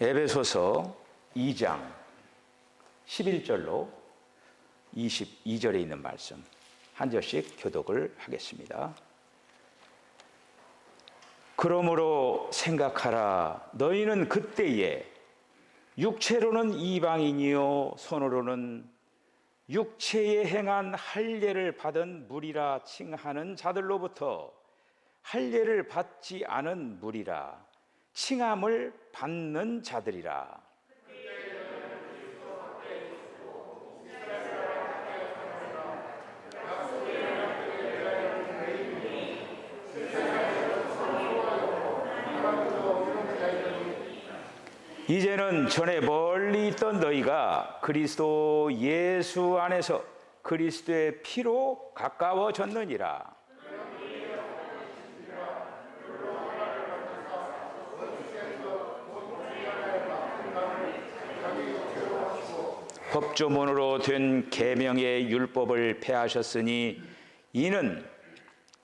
에베소서 2장 11절로 22절에 있는 말씀 한 절씩 교독을 하겠습니다. 그러므로 생각하라. 너희는 그때에 육체로는 이방인이요 손으로는 육체에 행한 할례를 받은 무리라 칭하는 자들로부터 할례를 받지 않은 무리라 칭함을 받는 자들이라. 이제는 전에 멀리 있던 너희가 그리스도 예수 안에서 그리스도의 피로 가까워졌느니라. 법조문으로 된 계명의 율법을 폐하셨으니 이는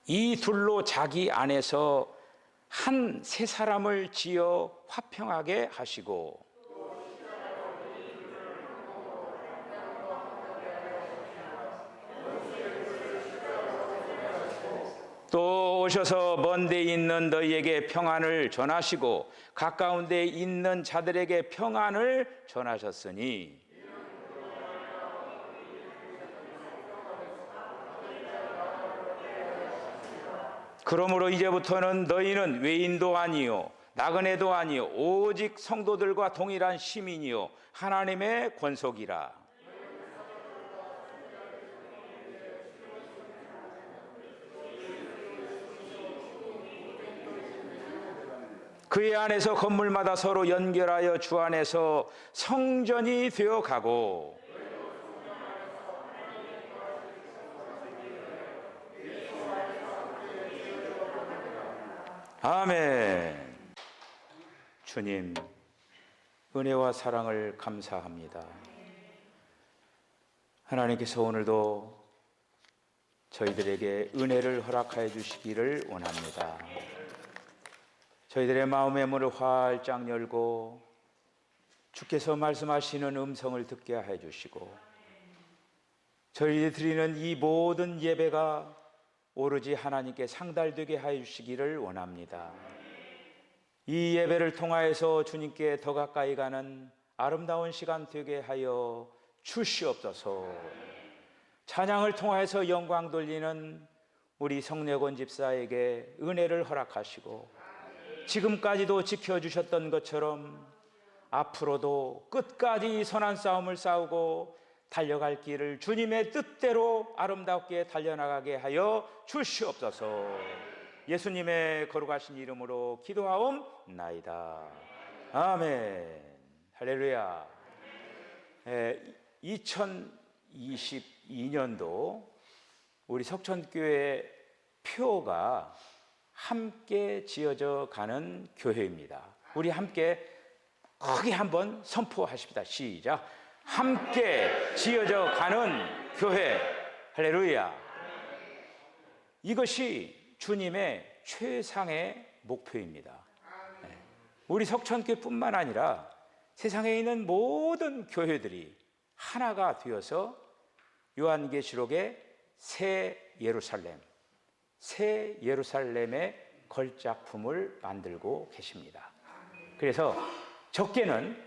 이 둘로 자기 안에서 한 새 사람을 지어 화평하게 하시고 또 오셔서 먼 데 있는 너희에게 평안을 전하시고 가까운 데 있는 자들에게 평안을 전하셨으니 그러므로 이제부터는 너희는 외인도 아니요 나그네도 아니요 오직 성도들과 동일한 시민이요 하나님의 권속이라. 그의 안에서 건물마다 서로 연결하여 주 안에서 성전이 되어 가고 아멘. 주님, 은혜와 사랑을 감사합니다. 하나님께서 오늘도 저희들에게 은혜를 허락하여 주시기를 원합니다. 저희들의 마음의 문을 활짝 열고 주께서 말씀하시는 음성을 듣게 해 주시고 저희들이 드리는 이 모든 예배가 오로지 하나님께 상달되게 하여 주시기를 원합니다. 이 예배를 통하여서 주님께 더 가까이 가는 아름다운 시간 되게 하여 주시옵소서. 찬양을 통하여서 영광 돌리는 우리 성례권 집사에게 은혜를 허락하시고 지금까지도 지켜주셨던 것처럼 앞으로도 끝까지 선한 싸움을 싸우고 달려갈 길을 주님의 뜻대로 아름답게 달려나가게 하여 주시옵소서. 예수님의 거룩하신 이름으로 기도하옵나이다. 아멘. 할렐루야. 2022년도 우리 석천교회 표가 함께 지어져 가는 교회입니다. 우리 함께 크게 한번 선포하십니다. 시작. 함께 지어져 가는 교회. 할렐루야. 이것이 주님의 최상의 목표입니다. 우리 석천교회뿐만 아니라 세상에 있는 모든 교회들이 하나가 되어서 요한계시록의 새 예루살렘의 걸작품을 만들고 계십니다. 그래서 적게는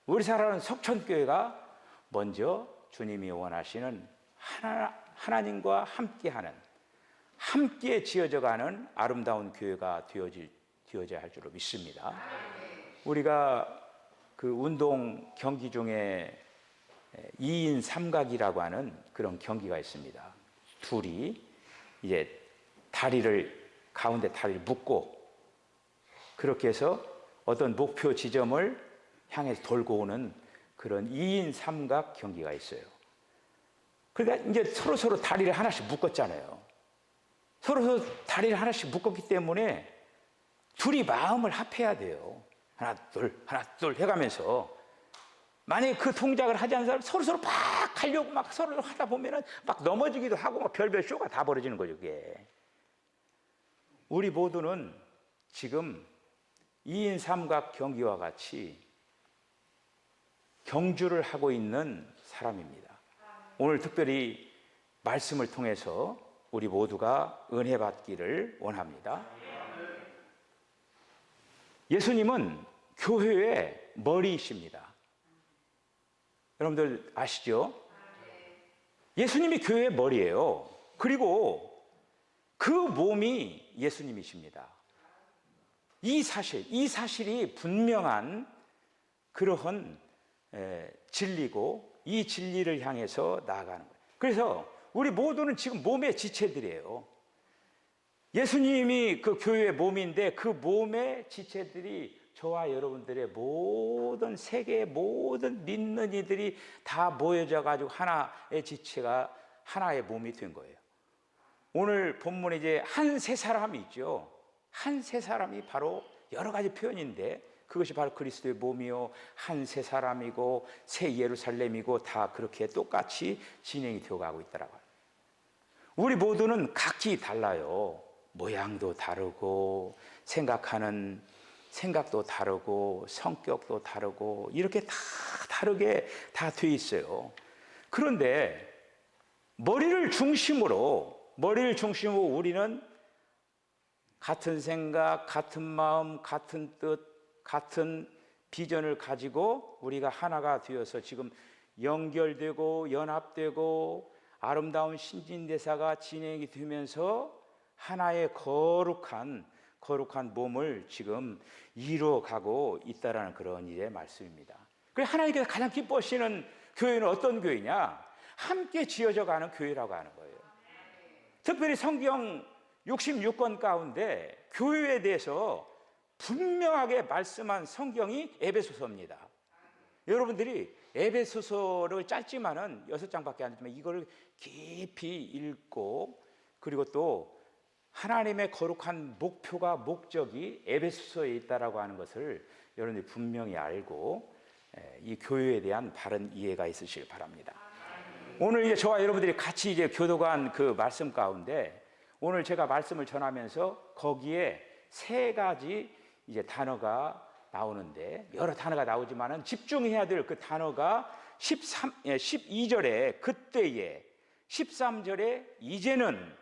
우리 사랑하는 석천교회가 먼저 주님이 원하시는 하나님과 함께하는 함께 지어져가는 아름다운 교회가 되어져야 할 줄로 믿습니다. 우리가 그 운동 경기 중에 2인 삼각이라고 하는 그런 경기가 있습니다. 둘이 이제 가운데 다리를 묶고 그렇게 해서 어떤 목표 지점을 향해서 돌고 오는 그런 2인 삼각 경기가 있어요. 그러니까 이제 서로 다리를 하나씩 묶었잖아요. 서로 다리를 하나씩 묶었기 때문에 둘이 마음을 합해야 돼요. 하나 둘 해가면서 만약에 그 동작을 하지 않는 사람 서로 막 하려고 막 서로 하다 보면은 막 넘어지기도 하고 막 별별 쇼가 다 벌어지는 거죠. 이게 우리 모두는 지금 2인 삼각 경기와 같이 경주를 하고 있는 사람입니다. 오늘 특별히 말씀을 통해서 우리 모두가 은혜 받기를 원합니다. 예수님은 교회의 머리이십니다. 여러분들 아시죠? 예수님이 교회의 머리예요. 그리고 그 몸이 예수님이십니다. 이 사실이 분명한 그러한 진리고 이 진리를 향해서 나아가는 거예요. 그래서 우리 모두는 지금 몸의 지체들이에요. 예수님이 그 교회의 몸인데 그 몸의 지체들이 저와 여러분들의 모든 세계의 모든 믿는 이들이 다 모여져 가지고 하나의 지체가 하나의 몸이 된 거예요. 오늘 본문에 이제 한 세 사람이 있죠. 한 세 사람이 바로 여러 가지 표현인데 그것이 바로 그리스도의 몸이요 한 세 사람이고 새 예루살렘이고 다 그렇게 똑같이 진행이 되어가고 있더라고요. 우리 모두는 각기 달라요. 모양도 다르고 생각하는 생각도 다르고 성격도 다르고 이렇게 다 다르게 다 돼 있어요. 그런데 머리를 중심으로 우리는 같은 생각, 같은 마음, 같은 뜻, 같은 비전을 가지고 우리가 하나가 되어서 지금 연결되고 연합되고 아름다운 신진대사가 진행이 되면서 하나의 거룩한 몸을 지금 이루어가고 있다라는 그런 일의 말씀입니다. 그래서 하나님께서 가장 기뻐하시는 교회는 어떤 교회냐? 함께 지어져 가는 교회라고 하는 거예요. 특별히 성경 66권 가운데 교회에 대해서 분명하게 말씀한 성경이 에베소서입니다. 여러분들이 에베소서를 짧지만은 6장밖에 안 되지만 이걸 깊이 읽고 그리고 또 하나님의 거룩한 목적이 에베소서에 있다라고 하는 것을 여러분들이 분명히 알고 이 교회에 대한 바른 이해가 있으시길 바랍니다. 오늘 이제 저와 여러분들이 같이 이제 교도관 그 말씀 가운데 오늘 제가 말씀을 전하면서 거기에 세 가지 이제 단어가 나오는데 여러 단어가 나오지만은 집중해야 될 그 단어가 12절에 그때에, 13절에 이제는,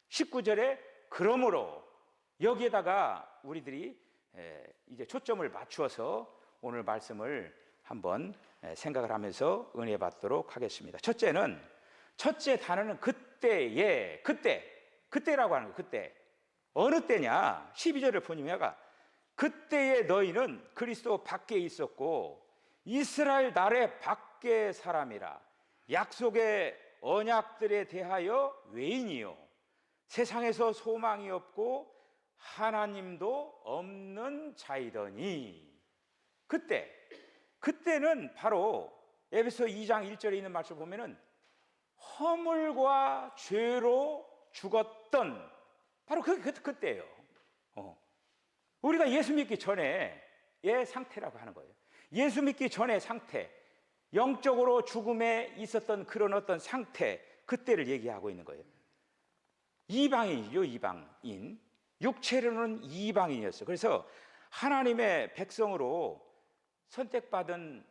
19절에 그러므로 여기에다가 우리들이 이제 초점을 맞추어서 오늘 말씀을 한번 생각을 하면서 은혜 받도록 하겠습니다. 첫째 단어는 그때라고 하는 거예요. 그때. 어느 때냐? 12절을 보니까 그때에 너희는 그리스도 밖에 있었고 이스라엘 나라의 밖의 사람이라 약속의 언약들에 대하여 외인이요 세상에서 소망이 없고 하나님도 없는 자이더니 그때는 바로 에베소 2장 1절에 있는 말씀을 보면은 허물과 죄로 죽었던 바로 그때예요. 우리가 예수 믿기 전에의 상태라고 하는 거예요. 예수 믿기 전의 상태, 영적으로 죽음에 있었던 그런 어떤 상태, 그때를 얘기하고 있는 거예요. 이방인이죠, 이방인. 육체로는 이방인이었어요. 그래서 하나님의 백성으로 선택받은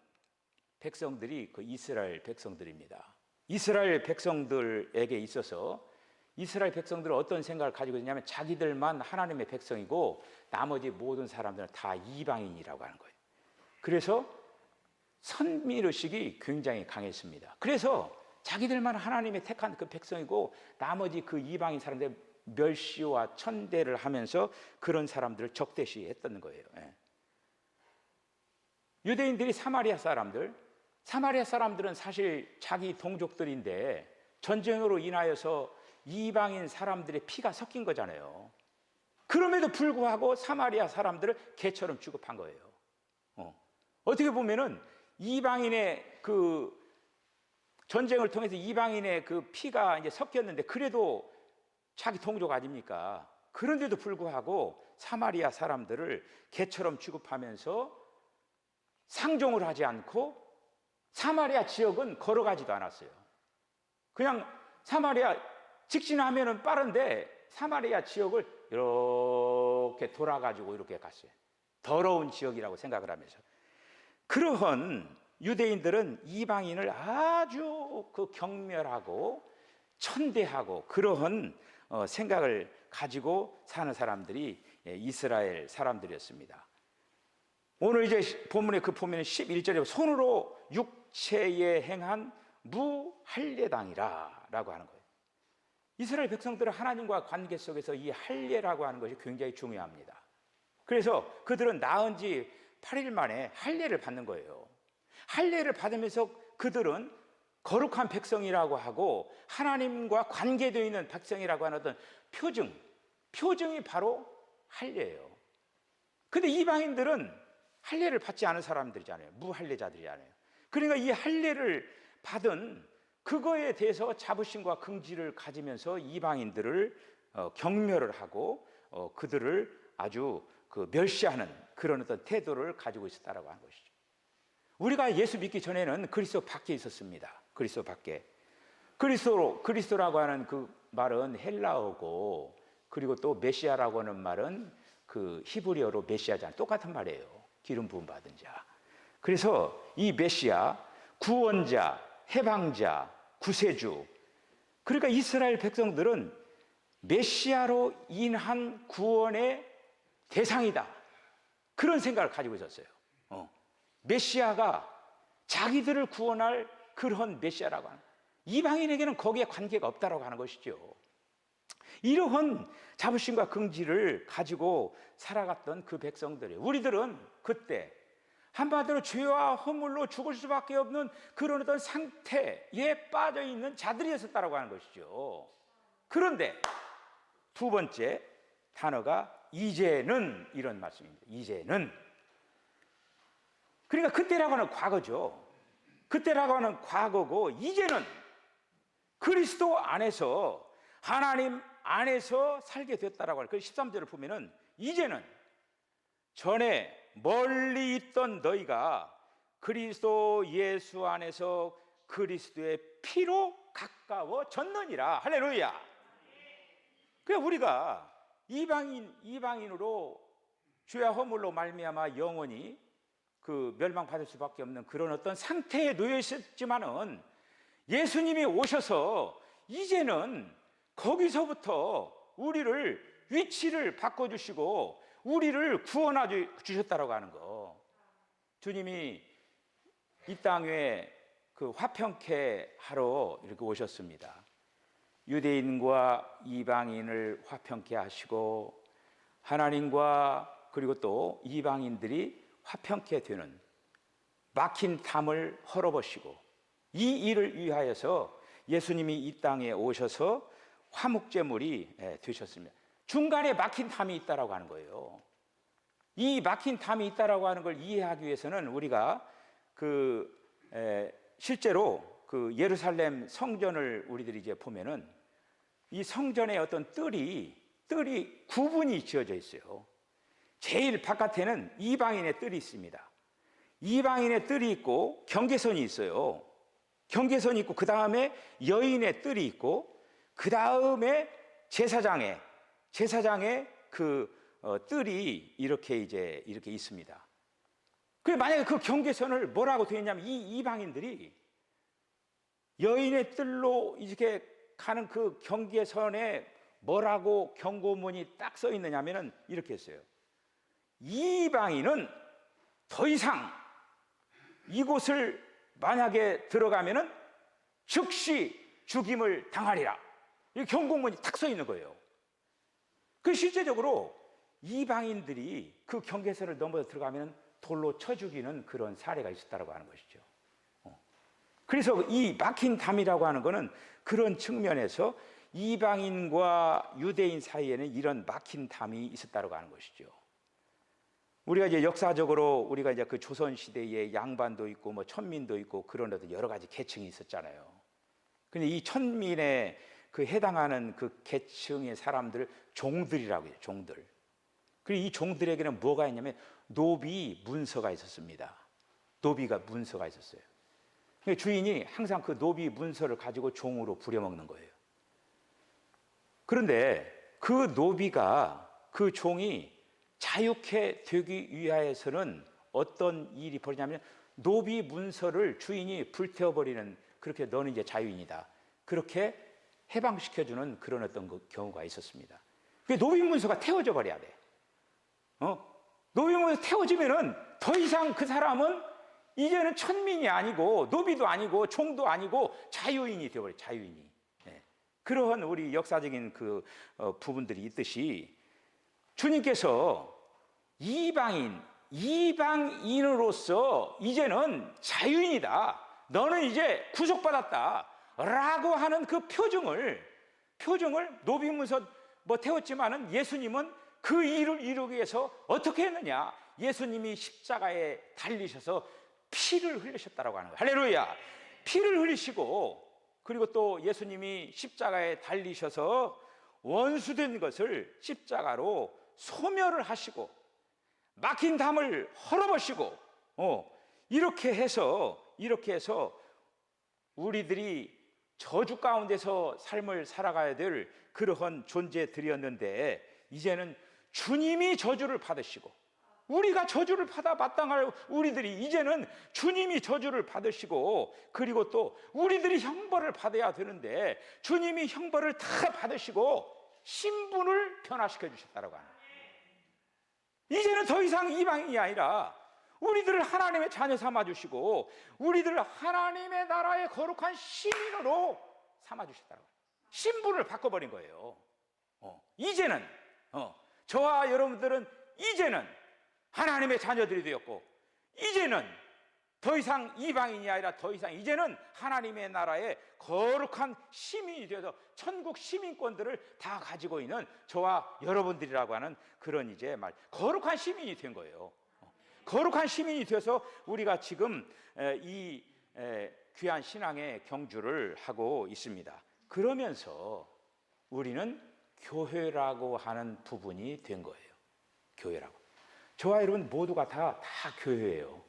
백성들이 그 이스라엘 백성들입니다. 이스라엘 백성들에게 있어서 이스라엘 백성들은 어떤 생각을 가지고 있냐면 자기들만 하나님의 백성이고 나머지 모든 사람들은 다 이방인이라고 하는 거예요. 그래서 선민의식이 굉장히 강했습니다. 그래서 자기들만 하나님의 택한 그 백성이고 나머지 그 이방인 사람들 멸시와 천대를 하면서 그런 사람들을 적대시했던 거예요. 유대인들이 사마리아 사람들은 사실 자기 동족들인데 전쟁으로 인하여서 이방인 사람들의 피가 섞인 거잖아요. 그럼에도 불구하고 사마리아 사람들을 개처럼 취급한 거예요. 어떻게 보면은 이방인의 그 전쟁을 통해서 이방인의 그 피가 이제 섞였는데 그래도 자기 동족 아닙니까? 그런데도 불구하고 사마리아 사람들을 개처럼 취급하면서 상종을 하지 않고 사마리아 지역은 걸어가지도 않았어요. 그냥 사마리아 직진하면은 빠른데 사마리아 지역을 이렇게 돌아가지고 이렇게 갔어요. 더러운 지역이라고 생각을 하면서. 그러한 유대인들은 이방인을 아주 그 경멸하고 천대하고 그러한 생각을 가지고 사는 사람들이 이스라엘 사람들이었습니다. 오늘 이제 본문에 그 보면 11절에 손으로 육체에 행한 무할례당이라 라고 하는 거예요. 이스라엘 백성들은 하나님과 관계 속에서 이 할례라고 하는 것이 굉장히 중요합니다. 그래서 그들은 낳은 지 8일 만에 할례를 받는 거예요. 할례를 받으면서 그들은 거룩한 백성이라고 하고 하나님과 관계되어 있는 백성이라고 하는 어떤 표징이 바로 할례예요. 근데 이방인들은 할례를 받지 않은 사람들이잖아요. 무할례자들이잖아요. 그러니까 이 할례를 받은 그거에 대해서 자부심과 긍지를 가지면서 이방인들을 경멸을 하고 그들을 아주 멸시하는 그런 어떤 태도를 가지고 있었다라고 하는 것이죠. 우리가 예수 믿기 전에는 그리스도 밖에 있었습니다. 그리스도 밖에. 그리스도라고 하는 그 말은 헬라어고, 그리고 또 메시아라고 하는 말은 그 히브리어로 메시아잖아요. 똑같은 말이에요. 기름 부음 받은 자. 그래서 이 메시아, 구원자, 해방자, 구세주. 그러니까 이스라엘 백성들은 메시아로 인한 구원의 대상이다. 그런 생각을 가지고 있었어요. 메시아가 자기들을 구원할 그런 메시아라고 하는, 이방인에게는 거기에 관계가 없다라고 하는 것이죠. 이러한 자부심과 긍지를 가지고 살아갔던 그 백성들이, 우리들은 그때 한마디로 죄와 허물로 죽을 수밖에 없는 그런 어떤 상태에 빠져 있는 자들이었다라고 하는 것이죠. 그런데 두 번째 단어가 이제는, 이런 말씀입니다. 이제는. 그러니까 그때라고 하는 과거죠. 그때라고 하는 과거고, 이제는 그리스도 안에서, 하나님 안에서 살게 됐다라고 하는, 그 13절을 보면은 이제는 전에 멀리 있던 너희가 그리스도 예수 안에서 그리스도의 피로 가까워졌느니라. 할렐루야. 그러니까 우리가 이방인으로 죄와 허물로 말미암아 영원히 멸망받을 수밖에 없는 그런 어떤 상태에 놓여 있었지만은, 예수님이 오셔서 이제는 거기서부터 우리를 위치를 바꿔주시고 우리를 구원해 주셨다라고 하는 거. 주님이 이 땅에 화평케 하러 이렇게 오셨습니다. 유대인과 이방인을 화평케 하시고 하나님과 그리고 또 이방인들이 화평케 되는 막힌 담을 헐어버리시고, 이 일을 위하여서 예수님이 이 땅에 오셔서 화목제물이 되셨습니다. 중간에 막힌 담이 있다라고 하는 거예요. 이 막힌 담이 있다라고 하는 걸 이해하기 위해서는 우리가 실제로 예루살렘 성전을 우리들이 이제 보면은 이 성전의 어떤 뜰이 구분이 지어져 있어요. 제일 바깥에는 이방인의 뜰이 있습니다. 이방인의 뜰이 있고 경계선이 있어요. 경계선이 있고 그 다음에 여인의 뜰이 있고 그 다음에 제사장의 뜰이 이렇게 있습니다. 그 만약에 그 경계선을 뭐라고 되어 있냐면, 이 이방인들이 여인의 뜰로 이렇게 가는 그 경계선에 뭐라고 경고문이 딱 써 있느냐면은 이렇게 했어요. 이방인은 더 이상 이곳을 만약에 들어가면은 즉시 죽임을 당하리라. 이 경고문이 딱 써 있는 거예요. 그 실제적으로 이방인들이 그 경계선을 넘어 들어가면 돌로 쳐 죽이는 그런 사례가 있었다고 하는 것이죠. 그래서 이 막힌 담이라고 하는 것은 그런 측면에서 이방인과 유대인 사이에는 이런 막힌 담이 있었다고 하는 것이죠. 우리가 이제 역사적으로 우리가 이제 그 조선 시대에 양반도 있고 뭐 천민도 있고 그런 어떤 여러 가지 계층이 있었잖아요. 근데 이 천민에 해당하는 그 계층의 사람들을 종들이라고 해요. 종들. 그리고 이 종들에게는 뭐가 있냐면 노비 문서가 있었습니다. 노비가 문서가 있었어요. 그러니까 주인이 항상 그 노비 문서를 가지고 종으로 부려먹는 거예요. 그런데 그 노비가, 그 종이 자유케 되기 위하여서는 어떤 일이 벌어지냐면 노비 문서를 주인이 불태워버리는, 그렇게 너는 이제 자유인이다, 그렇게 해방시켜주는 그런 어떤 그 경우가 있었습니다. 노비 문서가 태워져 버려야 돼. 노비 문서 태워지면은 더 이상 그 사람은 이제는 천민이 아니고 노비도 아니고 종도 아니고 자유인이 되어버려요. 자유인이. 네. 그러한 우리 역사적인 그 부분들이 있듯이 주님께서 이방인으로서 이제는 자유인이다, 너는 이제 구속받았다 라고 하는 그 표정을 노비문서 태웠지만은 예수님은 그 일을 이루기 위해서 어떻게 했느냐, 예수님이 십자가에 달리셔서 피를 흘리셨다라고 하는 거예요. 할렐루야. 피를 흘리시고, 그리고 또 예수님이 십자가에 달리셔서 원수된 것을 십자가로 소멸을 하시고 막힌 담을 헐어버리시고, 이렇게 해서 우리들이 저주 가운데서 삶을 살아가야 될 그러한 존재들이었는데, 이제는 주님이 저주를 받으시고, 우리가 저주를 받아 마땅할 우리들이 이제는 주님이 저주를 받으시고, 그리고 또 우리들이 형벌을 받아야 되는데 주님이 형벌을 다 받으시고 신분을 변화시켜 주셨다고 하는 거예요. 이제는 더 이상 이방인이 아니라 우리들을 하나님의 자녀 삼아 주시고 우리들을 하나님의 나라의 거룩한 시민으로 삼아 주셨다고 해요. 신분을 바꿔버린 거예요. 이제는 저와 여러분들은 이제는 하나님의 자녀들이 되었고, 이제는 더 이상 이방인이 아니라 더 이상 이제는 하나님의 나라의 거룩한 시민이 되어서 천국 시민권들을 다 가지고 있는 저와 여러분들이라고 하는 그런 이제 거룩한 시민이 된 거예요. 거룩한 시민이 되어서 우리가 지금 이 귀한 신앙의 경주를 하고 있습니다. 그러면서 우리는 교회라고 하는 부분이 된 거예요. 교회라고. 저와 여러분 모두가 다 교회예요.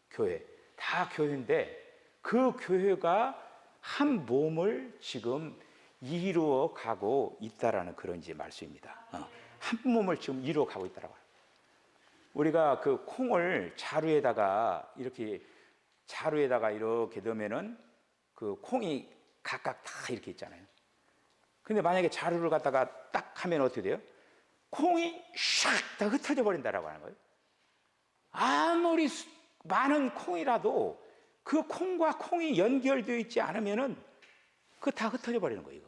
교회. 다 교회인데 그 교회가 한 몸을 지금 이루어 가고 있다라는 그런 이제 말씀입니다. 한 몸을 지금 이루어 가고 있다라고. 우리가 그 콩을 자루에다가 이렇게 넣으면은 그 콩이 각각 다 이렇게 있잖아요. 근데 만약에 자루를 갖다가 딱 하면 어떻게 돼요? 콩이 샥 다 흩어져 버린다라고 하는 거예요. 아무리 많은 콩이라도 그 콩과 콩이 연결되어 있지 않으면은 그거 다 흩어져 버리는 거예요.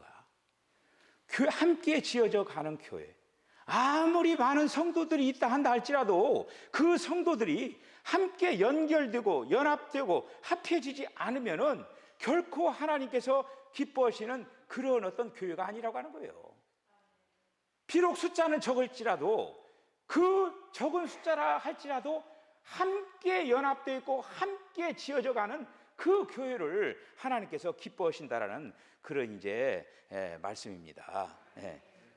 교회 함께 지어져 가는 교회. 아무리 많은 성도들이 있다 한다 할지라도 그 성도들이 함께 연결되고 연합되고 합해지지 않으면은 결코 하나님께서 기뻐하시는 그런 어떤 교회가 아니라고 하는 거예요. 비록 숫자는 적을지라도 그 적은 숫자라 할지라도 함께 연합되어 있고 함께 지어져 가는 그 교회를 하나님께서 기뻐하신다라는 그런 이제 말씀입니다.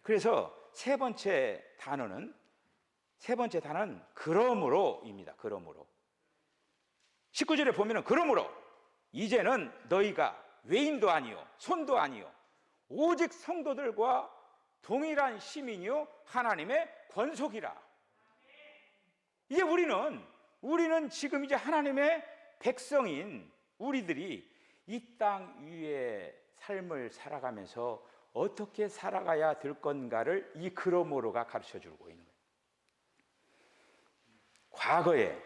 그래서 세 번째 단어는 그러므로입니다. 그러므로 19절에 보면은 그러므로 이제는 너희가 외인도 아니요 손도 아니요 오직 성도들과 동일한 시민이요 하나님의 권속이라. 이제 우리는 지금 이제 하나님의 백성인 우리들이 이 땅 위에 삶을 살아가면서 어떻게 살아가야 될 건가를 이 그러므로가 가르쳐주고 있는 거예요. 과거에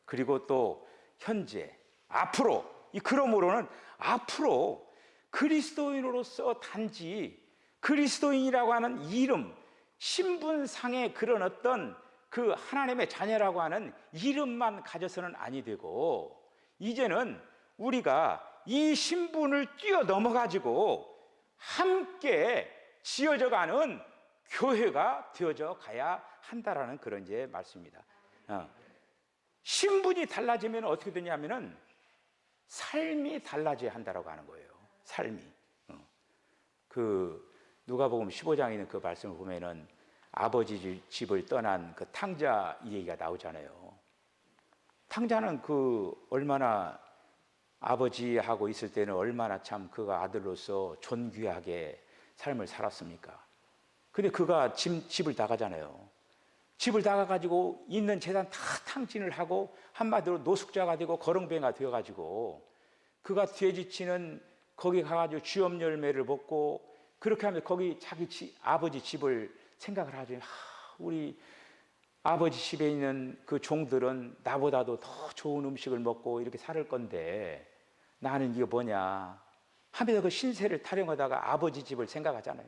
그리고 또 현재 앞으로, 이 그러므로는 앞으로 그리스도인으로서 단지 그리스도인이라고 하는 이름, 신분상의 그런 어떤 그 하나님의 자녀라고 하는 이름만 가져서는 아니 되고, 이제는 우리가 이 신분을 뛰어넘어가지고 함께 지어져가는 교회가 되어져 가야 한다라는 그런 이제 말씀입니다. 신분이 달라지면 어떻게 되냐면은 삶이 달라져야 한다라고 하는 거예요. 삶이. 그 누가복음 15장에 있는 그 말씀을 보면은 아버지 집을 떠난 그 탕자 얘기가 나오잖아요. 탕자는 그 얼마나 아버지하고 있을 때는 얼마나 참 그가 아들로서 존귀하게 삶을 살았습니까? 근데 그가 집을 나가잖아요. 집을 나가가지고 있는 재산 다 탕진을 하고 한마디로 노숙자가 되고 거렁뱅이가 되어가지고 그가 돼지치는 거기 가가지고 쥐엄 열매를 먹고 그렇게 하면 거기 자기 아버지 집을 생각을 하죠. 우리 아버지 집에 있는 그 종들은 나보다도 더 좋은 음식을 먹고 이렇게 살 건데 나는 이게 뭐냐 하면서 그 신세를 타령하다가 아버지 집을 생각하잖아요.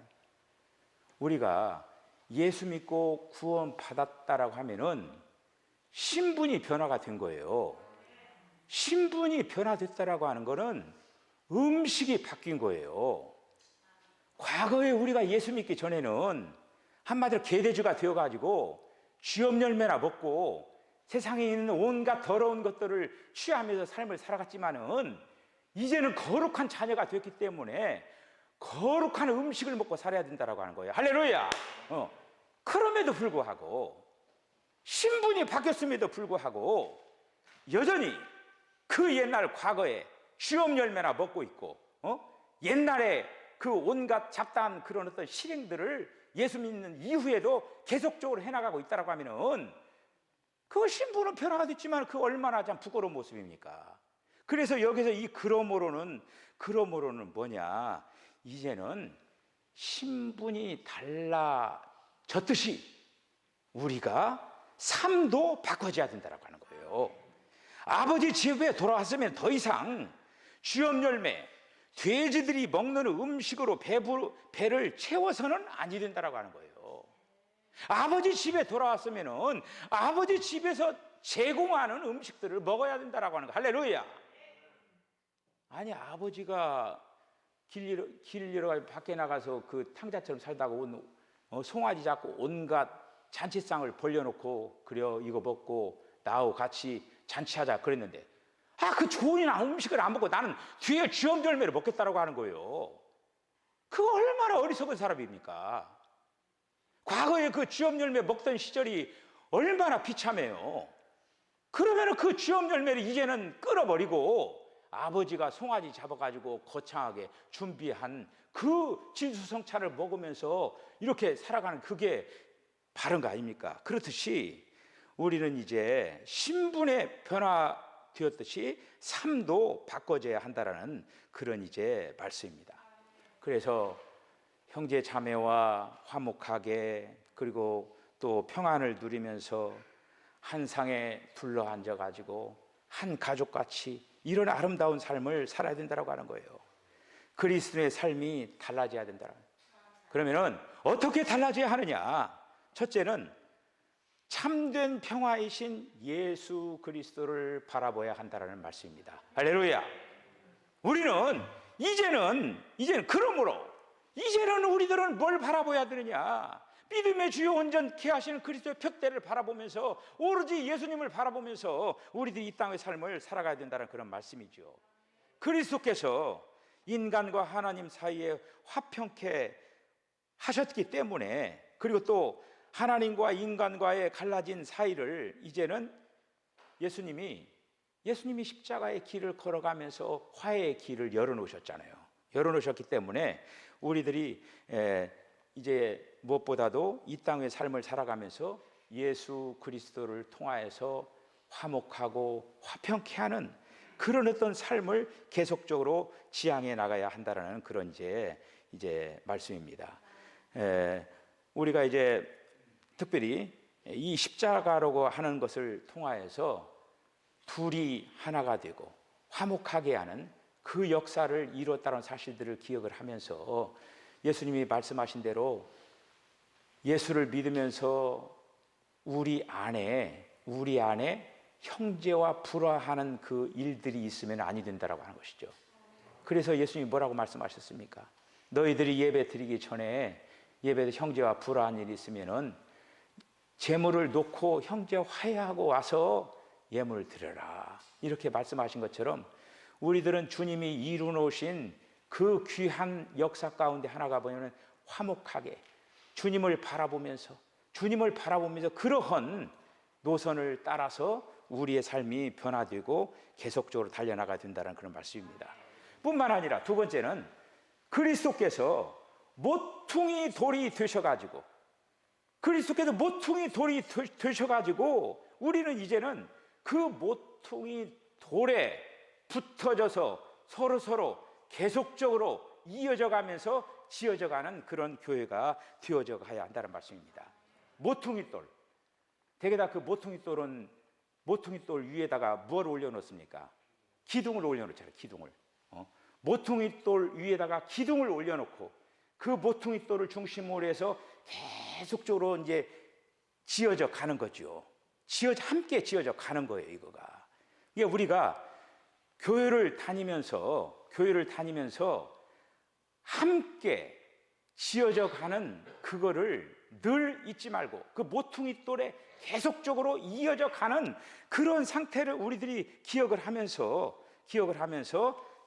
우리가 예수 믿고 구원 받았다라고 하면은 신분이 변화가 된 거예요. 신분이 변화됐다라고 하는 거는 음식이 바뀐 거예요. 과거에 우리가 예수 믿기 전에는 한마디로 개돼지가 되어가지고 쥐엄 열매나 먹고 세상에 있는 온갖 더러운 것들을 취하면서 삶을 살아갔지만은 이제는 거룩한 자녀가 됐기 때문에 거룩한 음식을 먹고 살아야 된다고 하는 거예요. 할렐루야! 그럼에도 불구하고 신분이 바뀌었음에도 불구하고 여전히 그 옛날 과거에 쥐엄 열매나 먹고 있고 옛날에 그 온갖 잡다한 그런 어떤 실행들을 예수 믿는 이후에도 계속적으로 해나가고 있다고 하면은 그 신분은 변화가 됐지만 그 얼마나 참 부끄러운 모습입니까? 그래서 여기서 이 그러므로는 뭐냐? 이제는 신분이 달라졌듯이 우리가 삶도 바꿔줘야 된다고 하는 거예요. 아버지 집에 돌아왔으면 더 이상 쥐엄 열매, 돼지들이 먹는 음식으로 배를 채워서는 아니 된다고 하는 거예요. 아버지 집에 돌아왔으면 아버지 집에서 제공하는 음식들을 먹어야 된다고 하는 거. 할렐루야. 아니 아버지가 길 잃어가지고 밖에 나가서 그 탕자처럼 살다가 온 송아지 잡고 온갖 잔치상을 벌려놓고 그래 이거 먹고 나하고 같이 잔치하자 그랬는데 그 좋은 음식을 안 먹고 나는 뒤에 쥐엄 열매를 먹겠다라고 하는 거예요. 그 얼마나 어리석은 사람입니까? 과거에 그 쥐엄 열매 먹던 시절이 얼마나 비참해요. 그러면 그 쥐엄 열매를 이제는 끊어버리고 아버지가 송아지 잡아가지고 거창하게 준비한 그 진수성찬을 먹으면서 이렇게 살아가는 그게 바른 거 아닙니까? 그렇듯이 우리는 이제 신분의 변화되었듯이 삶도 바꿔져야 한다라는 그런 이제 말씀입니다. 그래서 형제 자매와 화목하게 그리고 또 평안을 누리면서 한 상에 둘러앉아 가지고 한 가족같이 이런 아름다운 삶을 살아야 된다고 하는 거예요. 그리스도의 삶이 달라져야 된다. 그러면은 어떻게 달라져야 하느냐? 첫째는 참된 평화이신 예수 그리스도를 바라봐야 한다는 말씀입니다. 할렐루야. 우리는 이제는 그러므로 이제는 우리들은 뭘 바라봐야 되느냐? 믿음의 주요 온전케 하시는 그리스도의 푯대를 바라보면서 오로지 예수님을 바라보면서 우리들이 이 땅의 삶을 살아가야 된다는 그런 말씀이죠. 그리스도께서 인간과 하나님 사이에 화평케 하셨기 때문에 그리고 또 하나님과 인간과의 갈라진 사이를 이제는 예수님이 십자가의 길을 걸어가면서 화해의 길을 열어놓으셨잖아요. 열어놓으셨기 때문에 우리들이 이제 무엇보다도 이 땅의 삶을 살아가면서 예수 그리스도를 통하여서 화목하고 화평케 하는 그런 어떤 삶을 계속적으로 지향해 나가야 한다라는 그런 이제 말씀입니다. 우리가 이제 특별히 이 십자가라고 하는 것을 통하여서 둘이 하나가 되고 화목하게 하는 그 역사를 이뤘다는 사실들을 기억을 하면서 예수님이 말씀하신 대로 예수를 믿으면서 우리 안에 형제와 불화하는 그 일들이 있으면 아니 된다라고 하는 것이죠. 그래서 예수님이 뭐라고 말씀하셨습니까? 너희들이 예배 드리기 전에 예배에 형제와 불화한 일이 있으면은 제물을 놓고 형제 화해하고 와서 예물을 드려라. 이렇게 말씀하신 것처럼 우리들은 주님이 이루 놓으신 그 귀한 역사 가운데 하나가 뭐냐면 화목하게 주님을 바라보면서 그러한 노선을 따라서 우리의 삶이 변화되고 계속적으로 달려나가야 된다는 그런 말씀입니다. 뿐만 아니라 두 번째는 그리스도께서 모퉁이 돌이 되셔가지고 그리스도께서 모퉁이 돌이 되셔가지고 우리는 이제는 그 모퉁이 돌에 붙어져서 서로 계속적으로 이어져 가면서 지어져 가는 그런 교회가 되어져 가야 한다는 말씀입니다. 모퉁이 돌. 대개다 그 모퉁이 돌은 모퉁이 돌 위에다가 뭘 올려놓습니까? 기둥을 올려놓잖아요. 기둥을. 모퉁이 돌 위에다가 기둥을 올려놓고 그 모퉁이 돌을 중심으로 해서 계속적으로 이제 지어져 가는 거죠. 함께 지어져 가는 거예요, 이거가. 이게 우리가 교회를 다니면서 함께 지어져 가는 그거를 늘 잊지 말고 그 모퉁이 돌에 계속적으로 이어져 가는 그런 상태를 우리들이 기억을 하면서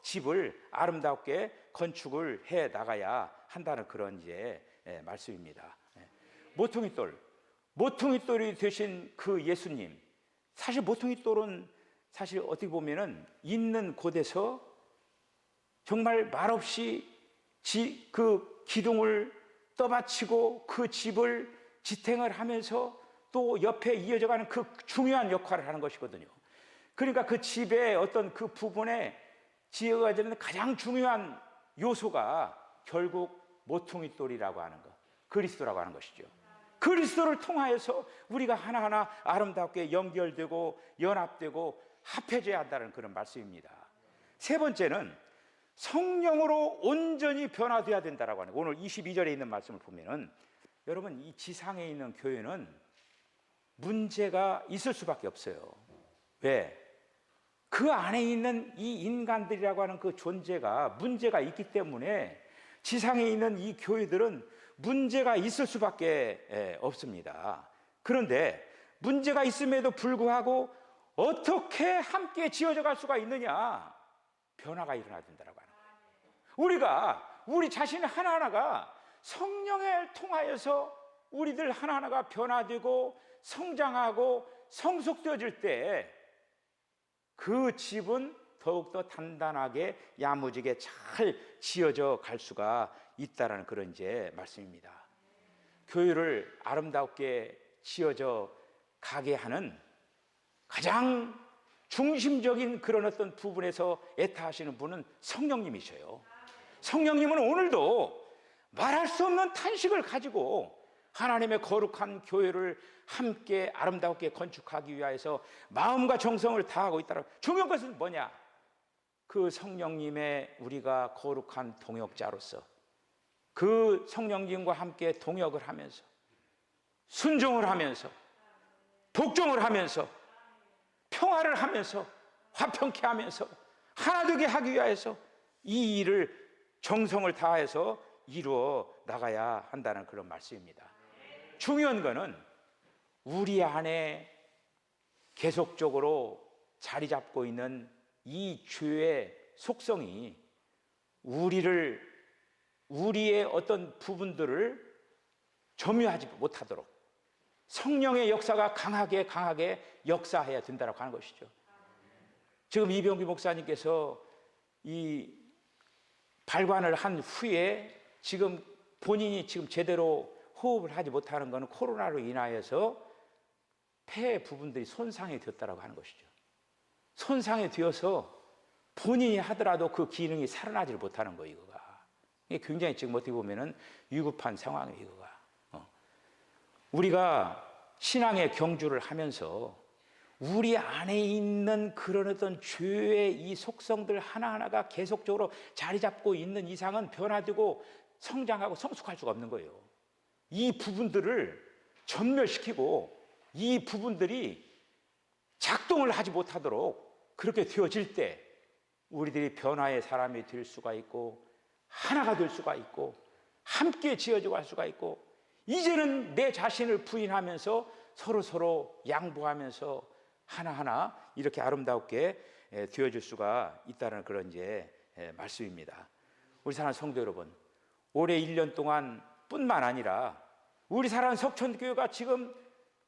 집을 아름답게 건축을 해 나가야 한다는 그런 이제 말씀입니다. 모퉁이 돌이 되신 그 예수님, 사실 모퉁이 돌은 사실 어떻게 보면은 있는 곳에서 정말 말없이 그 기둥을 떠받치고 그 집을 지탱을 하면서 또 옆에 이어져가는 그 중요한 역할을 하는 것이거든요. 그러니까 그 집의 어떤 그 부분에 지어야 되는 가장 중요한 요소가 결국 모퉁이 돌이라고 하는 것, 그리스도라고 하는 것이죠. 그리스도를 통하여서 우리가 하나하나 아름답게 연결되고 연합되고 합해져야 한다는 그런 말씀입니다. 세 번째는 성령으로 온전히 변화되어야 된다라고 하는, 오늘 22절에 있는 말씀을 보면은 여러분, 이 지상에 있는 교회는 문제가 있을 수밖에 없어요. 왜? 그 안에 있는 이 인간들이라고 하는 그 존재가 문제가 있기 때문에 지상에 있는 이 교회들은 문제가 있을 수밖에 없습니다. 그런데 문제가 있음에도 불구하고 어떻게 함께 지어져 갈 수가 있느냐? 변화가 일어나야 된다고 하는 거예요. 우리 자신 하나하나가 성령을 통하여서 우리들 하나하나가 변화되고 성장하고 성숙되어질 때 그 집은 더욱더 단단하게 야무지게 잘 지어져 갈 수가 있다는 그런 이제 말씀입니다. 교회를 아름답게 지어져 가게 하는 가장 중심적인 그런 어떤 부분에서 애타하시는 분은 성령님이셔요. 성령님은 오늘도 말할 수 없는 탄식을 가지고 하나님의 거룩한 교회를 함께 아름답게 건축하기 위해서 마음과 정성을 다하고 있다는, 중요한 것은 뭐냐? 그 성령님의 우리가 거룩한 동역자로서 그 성령님과 함께 동역을 하면서 순종을 하면서 복종을 하면서 평화를 하면서 화평케 하면서 하나 되게 하기 위해서 이 일을 정성을 다해서 이루어 나가야 한다는 그런 말씀입니다. 중요한 거는 우리 안에 계속적으로 자리 잡고 있는 이 죄의 속성이 우리의 어떤 부분들을 점유하지 못하도록 성령의 역사가 강하게 역사해야 된다고 하는 것이죠. 지금 이병기 목사님께서 이 발관을 한 후에 지금 본인이 지금 제대로 호흡을 하지 못하는 것은 코로나로 인하여서 폐 부분들이 손상이 되었다고 하는 것이죠. 손상이 되어서 본인이 하더라도 그 기능이 살아나지를 못하는 거예요, 이거가. 이게 굉장히 지금 어떻게 보면은 위급한 상황이에요, 이거가. 우리가 신앙의 경주를 하면서 우리 안에 있는 그런 어떤 죄의 이 속성들 하나하나가 계속적으로 자리 잡고 있는 이상은 변화되고 성장하고 성숙할 수가 없는 거예요. 이 부분들을 전멸시키고 이 부분들이 작동을 하지 못하도록 그렇게 되어질 때 우리들이 변화의 사람이 될 수가 있고 하나가 될 수가 있고 함께 지어져 갈 수가 있고 이제는 내 자신을 부인하면서 서로 양보하면서 하나하나 이렇게 아름답게 되어질 수가 있다는 그런 이제 말씀입니다. 우리 사랑하는 성도 여러분, 올해 1년 동안 뿐만 아니라 우리 사랑하는 석천교회가 지금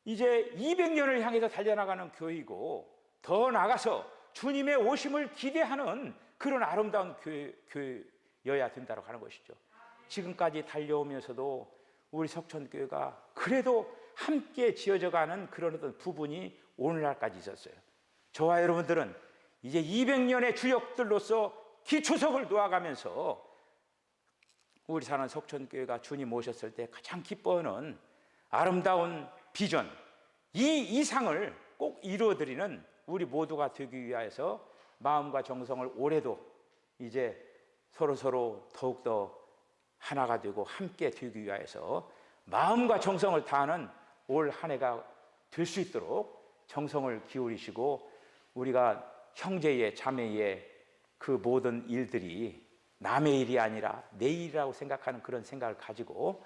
이제 200년을 향해서 달려나가는 교회이고 더 나아가서 주님의 오심을 기대하는 그런 아름다운 교회여야 된다고 하는 것이죠. 지금까지 달려오면서도 우리 석천교회가 그래도 함께 지어져가는 그런 어떤 부분이 오늘날까지 있었어요. 저와 여러분들은 이제 200년의 주역들로서 기초석을 놓아가면서 우리 사는 석천교회가 주님 오셨을 때 가장 기뻐하는 아름다운 비전, 이 이상을 꼭 이루어드리는 우리 모두가 되기 위하여서 마음과 정성을 올해도 이제 서로 더욱더 하나가 되고 함께 되기 위하여서 마음과 정성을 다하는 올 한 해가 될 수 있도록 정성을 기울이시고, 우리가 형제의 자매의 그 모든 일들이 남의 일이 아니라 내 일이라고 생각하는 그런 생각을 가지고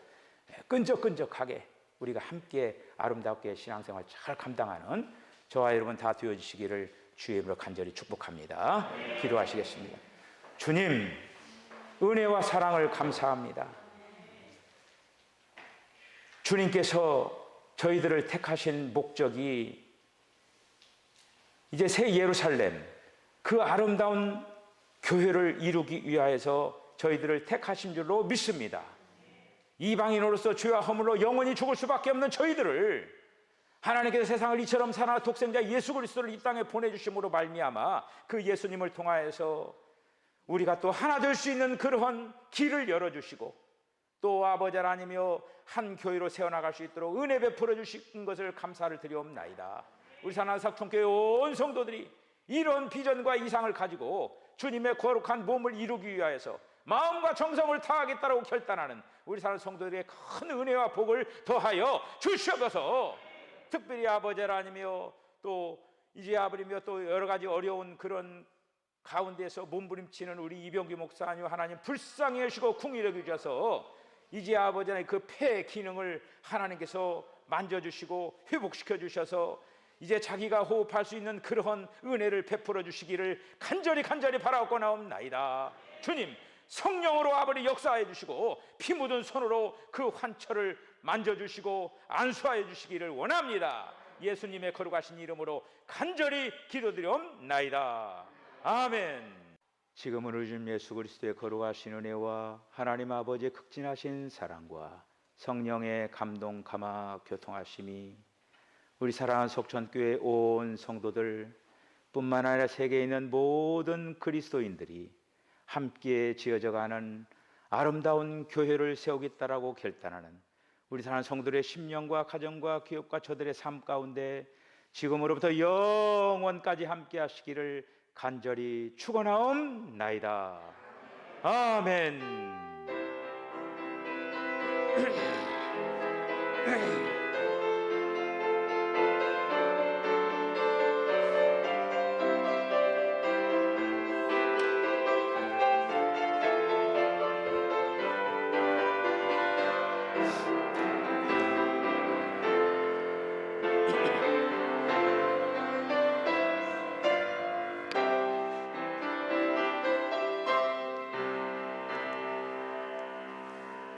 끈적끈적하게 우리가 함께 아름답게 신앙생활 잘 감당하는 저와 여러분 다 되어주시기를 주의 이름으로 간절히 축복합니다. 기도하시겠습니다. 주님, 은혜와 사랑을 감사합니다. 주님께서 저희들을 택하신 목적이 이제 새 예루살렘, 그 아름다운 교회를 이루기 위하여서 저희들을 택하신 줄로 믿습니다. 이방인으로서 죄와 허물로 영원히 죽을 수밖에 없는 저희들을 하나님께서 세상을 이처럼 사랑하는 독생자 예수 그리스도를 이 땅에 보내주심으로 말미암아 그 예수님을 통하여서 우리가 또 하나 될 수 있는 그러한 길을 열어주시고, 또 아버지 하나님이여 한 교회로 세워나갈 수 있도록 은혜 베풀어 주신 것을 감사를 드리옵나이다. 우리 사랑하는 석천교회 온 성도들이 이런 비전과 이상을 가지고 주님의 거룩한 몸을 이루기 위하여서 마음과 정성을 다하겠다고 결단하는 우리 사랑하는 성도들의 큰 은혜와 복을 더하여 주시옵소서. 특별히 아버지 하나님이여 또 이제 아버지며 또 여러 가지 어려운 그런 가운데서 몸부림치는 우리 이병규 목사님 하나님 불쌍히 여시고 궁히 여기셔서 이제 아버지 하나님 그 폐 기능을 하나님께서 만져주시고 회복시켜 주셔서 이제 자기가 호흡할 수 있는 그러한 은혜를 베풀어 주시기를 간절히 바라옵고 나옵나이다. 주님, 성령으로 아버지 역사해 주시고 피 묻은 손으로 그 환처를 만져주시고 안수하여 주시기를 원합니다. 예수님의 거룩하신 이름으로 간절히 기도드리옵나이다. 아멘. 지금은 우리 주님 예수 그리스도의 거룩하신 은혜와 하나님 아버지의 극진하신 사랑과 성령의 감동 감화 교통하심이 우리 사랑하는 석천교회 온 성도들 뿐만 아니라 세계에 있는 모든 그리스도인들이 함께 지어져가는 아름다운 교회를 세우겠다라고 결단하는 우리 사랑하는 성도들의 심령과 가정과 기업과 저들의 삶 가운데 지금으로부터 영원까지 함께 하시기를 간절히 축원하옵나이다. 아멘.